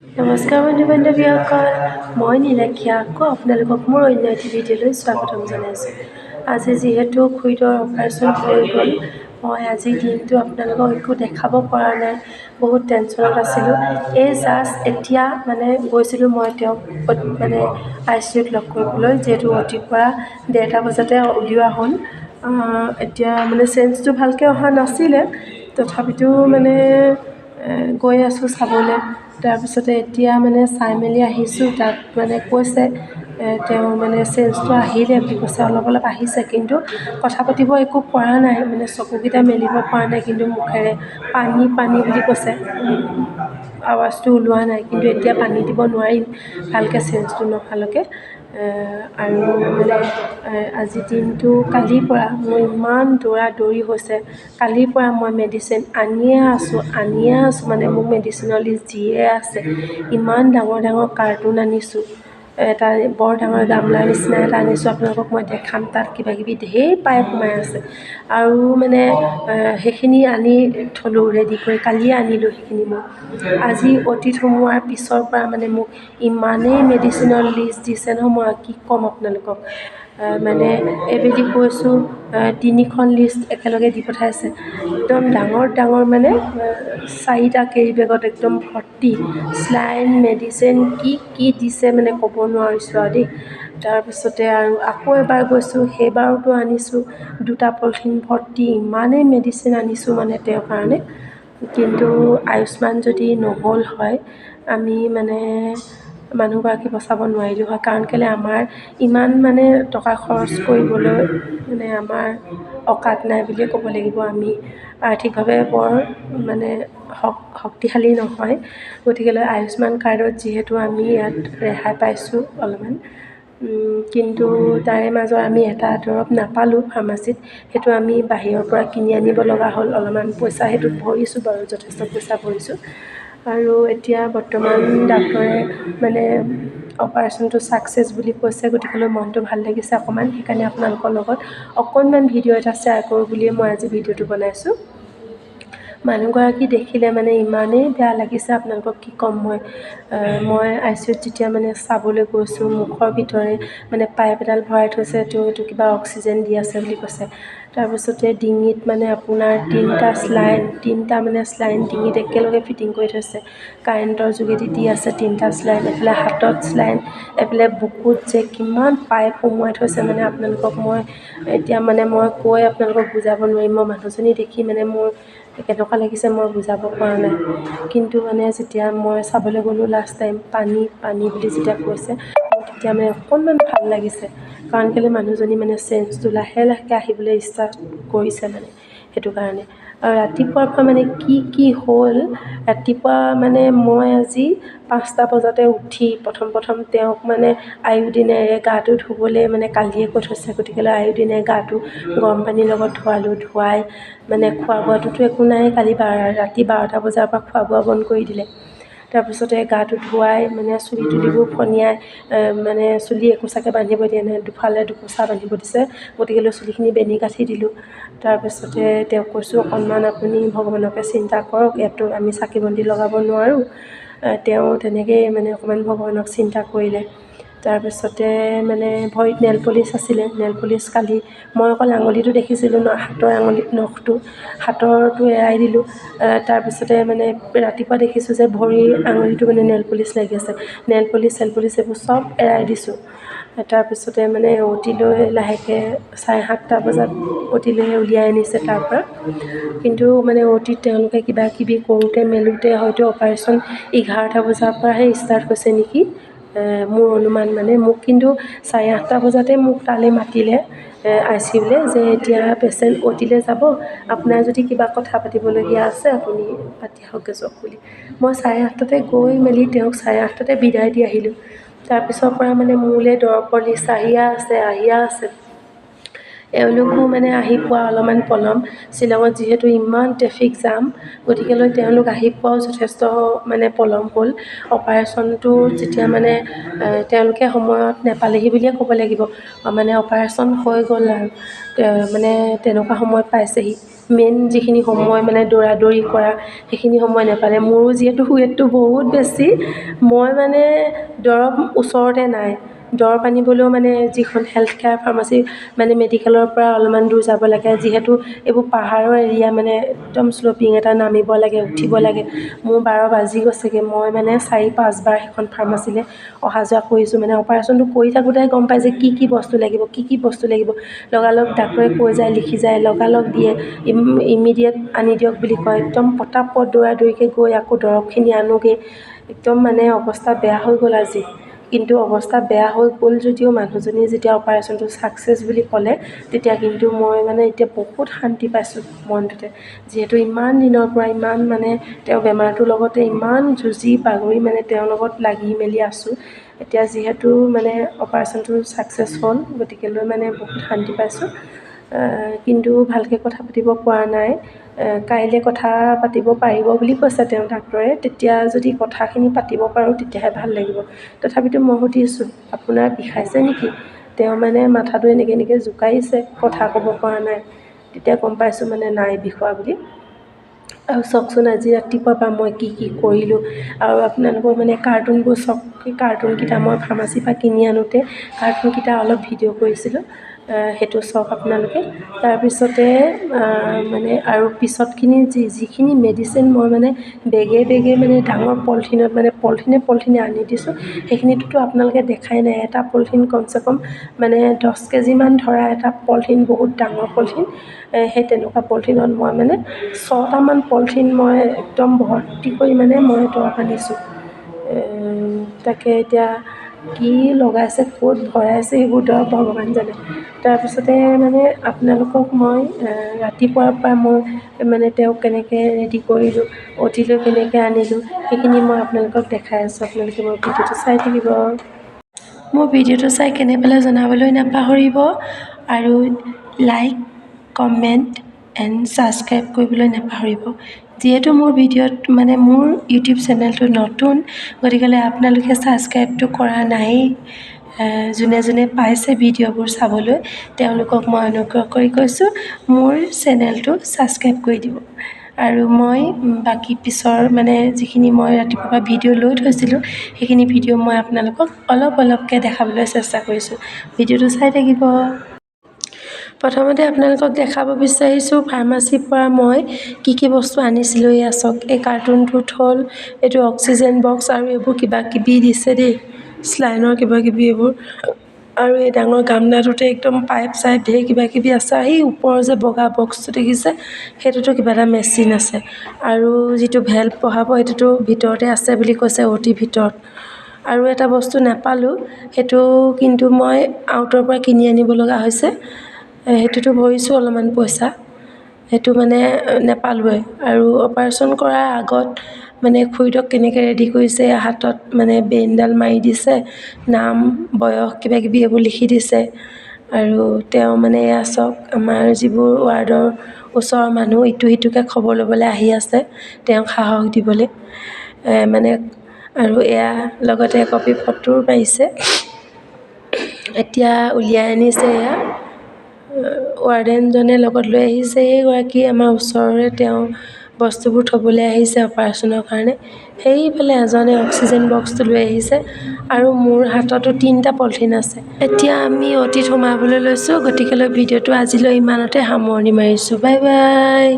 নমস্কাৰ বন্ধু বান্ধৱীসকল, মই নীলাক্ষী আকৌ আপোনালোকক মোৰ অন্য এটি ভিডিঅ'লৈ স্বাগতম জনাইছোঁ। আজি যিহেতু খুৰীদেউৰ অপাৰেশ্যন হৈ গ'ল, মই আজিৰ দিনটো আপোনালোকক একো দেখাব পৰা নাই, বহুত টেনশ্যনত আছিলোঁ। এই জাষ্ট এতিয়া গৈছিলোঁ মই তেওঁক ICUত লগ কৰিবলৈ, যিহেতু অ'টিৰ পৰা 1:30 বজাতে উলিওৱা হ'ল। এতিয়া চেঞ্জটো ভালকৈ অহা নাছিলে, তথাপিতো গৈ আছোঁ চাবলৈ। তাৰপিছতে এতিয়া চাই মেলি আহিছোঁ, তাত কৈছে তেওঁ চেঞ্জটো আহিলে বুলি কৈছে, অলপ অলপ আহিছে, কিন্তু কথা পাতিব একো পৰা নাই, চকুকেইটা মেলিব পৰা নাই, কিন্তু মুখেৰে পানী পানী বুলি কৈছে, আৱাজটো ওলোৱা নাই। কিন্তু এতিয়া পানী দিব নোৱাৰিম ভালকৈ চেঞ্জটো নহালৈকে। আৰু আজিৰ দিনটো কালিৰ পৰা মোৰ ইমান দৌৰা দৌৰি হৈছে। কালিৰ পৰা মই মেডিচিন আনিয়ে আছোঁ মোক মেডিচিনৰ লিষ্ট দিয়ে আছে। ইমান ডাঙৰ ডাঙৰ কাৰ্টুন আনিছোঁ, এটা বৰ ডাঙৰ গামলাৰ নিচিনা এটা আনিছোঁ, আপোনালোকক মই দেখাম। তাত কিবাকিবি ঢেৰ পাইপ সোমাই আছে, আৰু সেইখিনি আনি থ'লোঁ ৰেডি কৰি, কালিয়ে আনিলোঁ সেইখিনি। মই আজি অতীত সোমোৱাৰ পিছৰ পৰা মোক ইমানেই মেডিচিনৰ লিষ্ট দিছে নহয়, মই কি ক'ম আপোনালোকক। এইবেলি কৈছোঁ 3খন লিষ্ট একেলগে দি পঠাইছে, একদম ডাঙৰ ডাঙৰ 4টা কেৰি বেগত একদম ভৰ্তি স্লাইন মেডিচিন, কি কি দিছে ক'ব নোৱাৰিছোঁ আৰু দেই। তাৰপিছতে আৰু আকৌ এবাৰ গৈছোঁ, সেইবাৰতো আনিছোঁ 2টা পলিথিন ভৰ্তি, ইমানেই মেডিচিন আনিছোঁ তেওঁৰ কাৰণে। কিন্তু আয়ুষ্মান যদি নহ'ল হয়, আমি মানুহগৰাকী বচাব নোৱাৰিলোঁ হয়। কাৰণ কেলৈ আমাৰ ইমান টকা খৰচ কৰিবলৈ আমাৰ অকাত নাই বুলিয়ে ক'ব লাগিব। আমি আৰ্থিকভাৱে বৰ শক্তিশালী নহয়, গতিকেলৈ আয়ুষ্মান কাৰ্ডত যিহেতু আমি ইয়াত ৰেহাই পাইছোঁ অলপমান, কিন্তু তাৰে মাজত আমি এটা দৰৱ নাপালোঁ ফাৰ্মাচীত, সেইটো আমি বাহিৰৰ পৰা কিনি আনিব লগা হ'ল। অলপমান পইচা সেইটোত ভৰিছোঁ বাৰু, যথেষ্ট পইচা ভৰিছোঁ। আৰু এতিয়া বৰ্তমান ডাক্তৰে অপাৰেশ্যনটো ছাকচেছ বুলি কৈছে, গতিকেলৈ মনটো ভাল লাগিছে অকণমান। সেইকাৰণে আপোনালোকৰ লগত অকণমান ভিডিঅ' এটা শ্বেয়াৰ কৰোঁ বুলিয়ে মই আজি ভিডিঅ'টো বনাইছোঁ। মানুহগৰাকী দেখিলে ইমানেই বেয়া লাগিছে, আপোনালোকক কি ক'ম। মই ICUত যেতিয়া চাবলৈ গৈছোঁ, মুখৰ ভিতৰে পাইপ এডাল ভৰাই থৈছে, এইটো কিবা অক্সিজেন দি আছে বুলি কৈছে। তাৰপিছতে ডিঙিত আপোনাৰ 3টা শ্লাইন ডিঙিত একেলগে ফিটিং কৰি থৈছে, কাৰেণ্টৰ যোগেদি দি আছে 3টা শ্লাইন, এইফালে হাতত শ্লাইন, এইফালে বুকুত যে কিমান পাইপ সোমোৱাই থৈছে আপোনালোকক মই এতিয়া মই কৈ আপোনালোকক বুজাব নোৱাৰিম। মই মানুহজনী দেখি মোৰ কেনেকুৱা লাগিছে মই বুজাব পৰা নাই। কিন্তু যেতিয়া মই চাবলৈ গ'লোঁ লাষ্ট টাইম, পানী পানী বুলি যেতিয়া কৈছে, মোৰ তেতিয়া অকণমান ভাল লাগিছে। কাৰণ কেলৈ মানুহজনী চেঞ্জটো লাহে লাহেকৈ আহিবলৈ ষ্টাৰ্ট কৰিছে, সেইটো কাৰণে। আৰু ৰাতিপুৱাৰ পৰা কি কি হ'ল, ৰাতিপুৱা মই আজি 5টা বজাতে উঠি প্ৰথম তেওঁক আয়ুডিনেৰে গাটো ধুবলৈ কালিয়ে কৈ থৈছে, গতিকেলৈ আয়ুডিনেৰে গাটো গৰম পানীৰ লগত ধোৱালোঁ। ধুৱাই খোৱা বোৱাটোতো একো নাই, কালি ৰাতি 12টা বজাৰ পৰা খোৱা বোৱা বন্ধ কৰি দিলে। তাৰপিছতে গাটো ধুৱাই চুলি তুলিবোৰ ফনিয়াই, চুলি একোচাকৈ বান্ধিব দিয়া নাই, দুফালে দুকোচা বান্ধিব দিছে, গতিকেলৈ চুলিখিনি বেনি কাঠি দিলোঁ। তাৰপিছতে তেওঁক কৈছোঁ অকণমান আপুনি ভগৱানকে চিন্তা কৰক, ইয়াততো আমি চাকি বন্তি লগাব নোৱাৰোঁ। তেওঁ তেনেকৈয়ে অকণমান ভগৱানক চিন্তা কৰিলে। তাৰপিছতে ভৰিত নেল পলিচ আছিলে, নেল পলিচ কালি মই অকল আঙুলিটো দেখিছিলোঁ, হাতৰ আঙুলি নখটো, হাতৰটো এৰাই দিলোঁ। তাৰপিছতে ৰাতিপুৱা দেখিছোঁ যে ভৰিৰ আঙুলিটো নেল পলিচ লাগি আছে, নেল পলিচ চেল পলিচ এইবোৰ চব এৰাই দিছোঁ। তাৰপিছতে অ'টিলৈ লাহেকৈ 7:30 বজাত অ'টিলৈ উলিয়াই আনিছে তাৰপৰা। কিন্তু অ'টিত তেওঁলোকে কিবা কিবি কৰোঁতে মেলোঁতে হয়তো অপাৰেশ্যন 11টা বজাৰ পৰাহে ষ্টাৰ্ট হৈছে নেকি, মোৰ অনুমান। মোক কিন্তু 8:30 বজাতে মোক তালৈ মাতিলে ICUলৈ, যে এতিয়া পেচেণ্ট অ'টিলৈ যাব, আপোনাৰ যদি কিবা কথা পাতিবলগীয়া আছে আপুনি পাতি আহকগৈ যাওক বুলি। মই 8:30টাতে গৈ মেলি তেওঁক 8:30টাতে বিদায় দি আহিলোঁ। তাৰপিছৰ পৰা মোলৈ দৰৱৰ লিষ্ট আহিয়ে আছে। এওঁলোকো মানে আহি পোৱা অলপমান পলম। শ্বিলঙত যিহেতু ইমান ট্ৰেফিক জাম, গতিকেলৈ তেওঁলোক আহি পোৱাও যথেষ্ট মানে পলম হ'ল। অপাৰেশ্যনটো যেতিয়া মানে তেওঁলোকে সময়ত নেপালেহি বুলিয়ে ক'ব লাগিব। মানে অপাৰেশ্যন হৈ গ'ল আৰু মানে তেনেকুৱা সময়ত পাইছেহি। মেইন যিখিনি সময় মানে দৌৰা-দৌৰি কৰা সেইখিনি সময় নেপালে। মোৰো যিহেতু ৱেটটো বহুত বেছি, মই মানে দৰৱ ওচৰতে নাই। দৰৱ আনিবলৈও মানে যিখন হেল্থ কেয়াৰ ফাৰ্মাচী মানে মেডিকেলৰ পৰা অলপমান দূৰ যাব লাগে, যিহেতু এইবোৰ পাহাৰৰ এৰিয়া, মানে একদম শ্লপিং এটা নামিব লাগে, উঠিব লাগে। মোৰ 12 বাজি গৈছেগৈ। মই মানে 4-5 বাৰ সেইখন ফাৰ্মাচীলৈ অহা যোৱা কৰিছোঁ। মানে অপাৰেশ্যনটো কৰি থাকোঁতে গম পাই যে কি বস্তু লাগিব, কি বস্তু লাগিব। লগালগ ডাক্তৰে কৈ যায়, লিখি যায়, লগালগ দিয়ে, ইমিডিয়েট আনি দিয়ক বুলি কয়। একদম পটাপট দৌৰা-দৌৰিকৈ গৈ আকৌ দৰৱখিনি আনোগৈ। একদম মানে অৱস্থা বেয়া হৈ গ'ল আজি। কিন্তু অৱস্থা বেয়া হৈ গ'ল যদিও মানুহজনী যেতিয়া অপাৰেশ্যনটো ছাকচেছ বুলি ক'লে, তেতিয়া কিন্তু মই মানে এতিয়া বহুত শান্তি পাইছোঁ মনটোতে। যিহেতু ইমান দিনৰ পৰা ইমান মানে তেওঁ বেমাৰটোৰ লগতে ইমান যুঁজি বাগৰি মানে তেওঁৰ লগত লাগি মেলি আছোঁ। এতিয়া যিহেতু মানে অপাৰেশ্যনটো ছাকচেছ হ'ল, গতিকেলৈ মানে বহুত শান্তি পাইছোঁ। কিন্তু ভালকৈ কথা পাতিব পৰা নাই। কাইলৈ কথা পাতিব পাৰিব বুলি কৈছে তেওঁ ডাক্তৰে। তেতিয়া যদি কথাখিনি পাতিব পাৰোঁ তেতিয়াহে ভাল লাগিব। তথাপিতো মই সুধিছোঁ, আপোনাৰ বিষাইছে নেকি? তেওঁ মানে মাথাটো এনেকৈ জোকাৰিছে, কথা ক'ব পৰা নাই। তেতিয়া গম পাইছোঁ মানে নাই বিষোৱা বুলি। আৰু চাওকচোন আজি ৰাতিপুৱাৰ পৰা মই কি কৰিলোঁ। আৰু আপোনালোকৰ মানে কাৰ্টুনবোৰ চাওক। সেই কাৰ্টুনকেইটা মই ফাৰ্মাচীৰ পৰা কিনি আনোতে কাৰ্টুনকেইটা অলপ ভিডিঅ' কৰিছিলোঁ, সেইটো চাওক আপোনালোকে। তাৰপিছতে মানে আৰু পিছতখিনি যিখিনি মেডিচিন মই মানে বেগে মানে ডাঙৰ পলিথিনত মানে পলিথিনে আনি দিছোঁ, সেইখিনিতো আপোনালোকে দেখাই নাই। এটা পলিথিন কমচে কম মানে 10 কেজিমান ধৰা এটা পলিথিন, বহুত ডাঙৰ পলিথিন। সেই তেনেকুৱা পলিথিনত মই মানে 6টামান পলিথিন মই একদম ভৰ্তি কৰি মানে মই দৰৱ আনিছোঁ। তাকে এতিয়া কি লগাইছে, ক'ত ভৰাইছে সেইবোৰ দৰৱ ভগৱান জানে। তাৰপিছতে মানে আপোনালোকক মই ৰাতিপুৱাৰ পৰা মই মানে তেওঁক কেনেকৈ ৰেডি কৰিলোঁ, অ'টিলৈ কেনেকৈ আনিলোঁ, সেইখিনি মই আপোনালোকক দেখাই আছোঁ। আপোনালোকে মোৰ ভিডিঅ'টো চাই থাকিব। মোৰ ভিডিঅ'টো চাই কেনে পালে জনাবলৈ নাপাহৰিব। আৰু লাইক, কমেণ্ট এণ্ড ছাবস্ক্ৰাইব কৰিবলৈ নাপাহৰিব। যিহেতু মোৰ ভিডিঅ'ত মানে মোৰ ইউটিউব চেনেলটো নতুন, গতিকেলৈ আপোনালোকে ছাবস্ক্ৰাইবটো কৰা নায়েই। যোনে পাইছে ভিডিঅ'বোৰ চাবলৈ, তেওঁলোকক মই অনুগ্ৰহ কৰি কৈছোঁ মোৰ চেনেলটো ছাবস্ক্ৰাইব কৰি দিব। আৰু মই বাকী পিছৰ মানে যিখিনি মই ৰাতিপুৱা ভিডিঅ' লৈ থৈছিলোঁ, সেইখিনি ভিডিঅ' মই আপোনালোকক অলপকৈ দেখাবলৈ চেষ্টা কৰিছোঁ। ভিডিঅ'টো চাই থাকিব। প্ৰথমতে আপোনালোকক দেখাব বিচাৰিছোঁ ফাৰ্মাচীৰ পৰা মই কি বস্তু আনিছিলোঁ। এয়া চাওক, এই কাৰ্টুনটোত হ'ল এইটো অক্সিজেন বক্স, আৰু এইবোৰ কিবাকিবি দিছে দেই, স্লাইনৰ কিবাকিবি এইবোৰ। আৰু এই ডাঙৰ গামলাটোতে একদম পাইপ চাইপ ধেৰ কিবাকিবি আছে। সেই ওপৰৰ যে বগা বক্সটো দেখিছে, সেইটোতো কিবা এটা মেচিন আছে। আৰু যিটো ভেল্ভ বহাব সেইটোতো ভিতৰতে আছে বুলি কৈছে, অ'টিৰ ভিতৰত। আৰু এটা বস্তু নাপালোঁ, সেইটো কিন্তু মই আউটৰ পৰা কিনি আনিব লগা হৈছে। সেইটোতো ভৰিছোঁ অলপমান পইচা, সেইটো মানে নেপালোঁৱে। আৰু অপাৰেশ্যন কৰাৰ আগত মানে খুৰীদক কেনেকৈ ৰেডি কৰিছে, হাতত মানে বেইনডাল মাৰি দিছে, নাম, বয়স কিবাকিবি এইবোৰ লিখি দিছে। আৰু তেওঁ মানে এয়া চাওক, আমাৰ যিবোৰ ৱাৰ্ডৰ ওচৰৰ মানুহ ইটো সিটোকৈ খবৰ ল'বলৈ আহি আছে, তেওঁক সাহস দিবলৈ মানে। আৰু এয়া লগতে কপি ফটো মাৰিছে। এতিয়া উলিয়াই আনিছে। এয়া ৱাৰ্ডেনজনে লগত লৈ আহিছে। এইগৰাকী আমাৰ ওচৰৰে, তেওঁ বস্তুবোৰ থ'বলৈ আহিছে অপাৰেশ্যনৰ কাৰণে। সেইফালে এজনে অক্সিজেন বক্সটো লৈ আহিছে। আৰু মোৰ হাততো 3টা পলিথিন আছে। এতিয়া আমি অ'টিত সোমাবলৈ লৈছোঁ, গতিকেলৈ ভিডিঅ'টো আজিলৈ ইমানতে সামৰণি মাৰিছোঁ। Bye bye.